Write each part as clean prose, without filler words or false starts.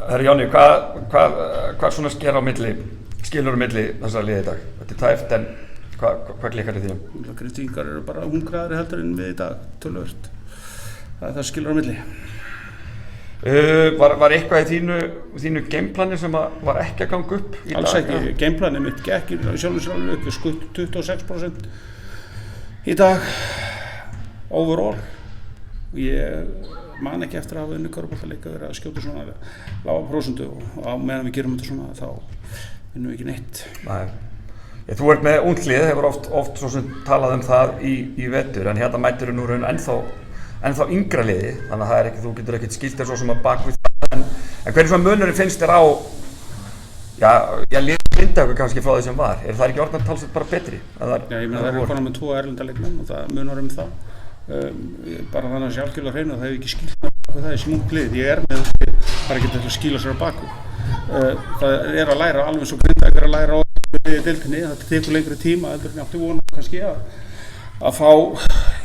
Herra Jóni, hvað svona skilur á milli þessara liða í dag? Þetta tæft, en hvað klikkar í því? Grindvíkingar eru bara hungraðri heldur en við í dag, töluvert. Það skilur á milli. Var eitthvað í þínu gameplani sem var ekki að ganga upp í dag? Alls ekki, gameplani mitt gekk sjálfum sér alveg upp, við skutt 26% í dag, overall. Ég man ekki eftir að hafa unni körfuboltaleik að vera að skjóta svona lága prósentu og á meðan við gerum þetta svona þá vinnum við ekki neitt. Nei. Þú ert með unglið, hefur oft svo sem talað það í vetur, en hérna mætir nú raun ennþá yngra liði, þannig að það ekki, þú getur ekkert skilt þér svo sem að bak við það, en hvernig svona munurinn finnst þér á liðið Grindavíkur kannski frá því sem var? Það ekki orðan talsett bara betri? Já, ég meina það eru konar með 2 erlenda leikmenn og það munar það. Bara þannig að sjálfgjörlega hreina það hefur ekki skilt með það í smúnglið. Ég með bara ekki til að skýla sér á baku. Það að læra alveg eins og Grindavíkur að læra á deildinni. Það tekur lengri tíma heldur en ég átti vona kannski að fá,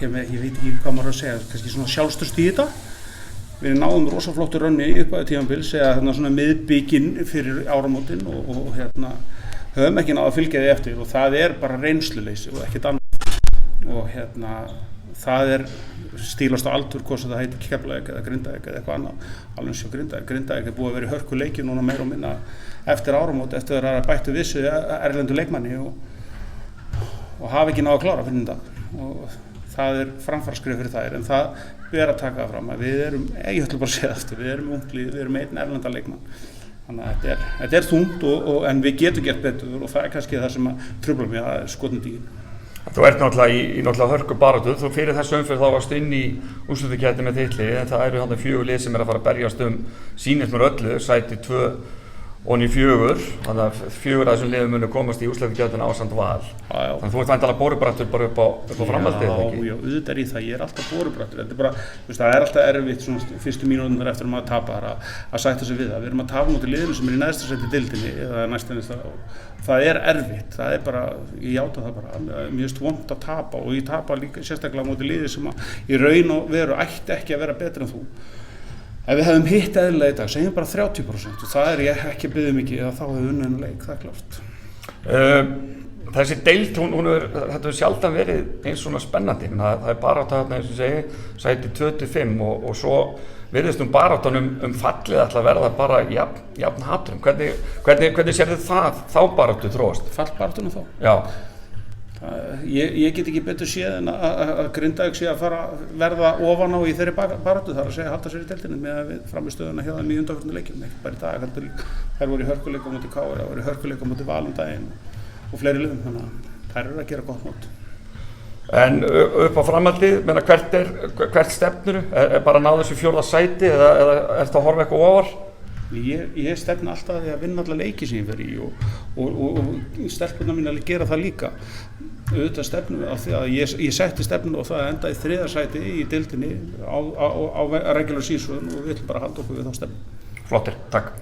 ég veit ekki hvað maður að segja, kannski svona sjálfstöðst í þetta. Við náðum rosaflottu rönni í upphæðu tímabils eða svona miðbikinn fyrir áramótin og höfum ekki náð að fylgja því eftir og það bara reynsluleysi og ekkert annað og það stílast á aldur hvort það heitir Keflavík eða Grindavík eða eitthvað annað, alveg eins og Grindavík búið að vera í hörkuleiki núna meira og minna eftir áramót eftir að það er bættu vissu erlendu leikmanni og hafa ekki náð að klára fyrir dag og það framfaraskrif fyrir þær en það að taka það fram að við erum, ég ætla bara að segja aftur, við erum unglið, við erum einn erlenda leikmann þannig að þetta þungt en við getum gert betur og það kannski það sem að trufla mig að skotnendígin. Þú ert náttúrulega hörku baráttu, þú fyrir þessu umferð þá varst inn í úrslitakeppni með þitt lið en það eru þarna 4 lið sem að fara að berjast sýnist mér öllu, sæti 2 og 4, þannig að 4 af þessum liðum munu komast í úrslitakeppnina ásamt Val. Þannig að þú ert væntanlega borubrattur bara upp á framhaldið, ekki? Já, auðvitað í það, ég alltaf borubrattur. Þetta bara, það alltaf erfitt svona fyrstu mínúturnar eftir að maður tapar að sætta sig við það. Við erum að tapa móti liðinu sem í neðsta sæti deildinni eða næsta það erfitt, það bara, ég játa það bara, mér finnst vont að tapa og ég tapa líka sérstaklega móti liði sem í raun og veru ætti ekki að vera betur en þú. Ef við hefðum hitt eðlilega í dag, segjum bara 30% og það ég ekki að biðja mikið að þá hefur unnið leik, það klárt. Þessi deild, þetta hefur sjaldan verið eins svona spennandi, það bara átt eins og segi, sæti 25 og svo virðist baráttan fallið ætla að verða bara jafn hatrum. Hvernig sérðu þá baráttu þróast? Fallbaráttuna þá? Já. Ég get ekki betur séð en að Grindavík sé að fara að verða ofan á í þeirri baráttu þar að segja halda sér í deildinni með að við framistöðuna hjá þeim í undanförnum leikjum, ekki bara í dag, þær voru í hörkuleika móti KR, þær voru í hörkuleika móti Val daginn og fleiri liðum, þannig að þær eru að gera gott mót. En upp á framhaldið, hvert stefnur? Bara að ná þessu 4. sæti eða ertu að horfa eitthvað ofar? Ég stefna alltaf að vinna alla leiki sem ég fer í og stelpurnar mín að gera það líka. Auðvitað stefnum af því að ég setti stefnum og það endaði 3. sæti í deildinni á regular season og við ætlum bara að halda okkur við þá stefnum. Flottir, takk.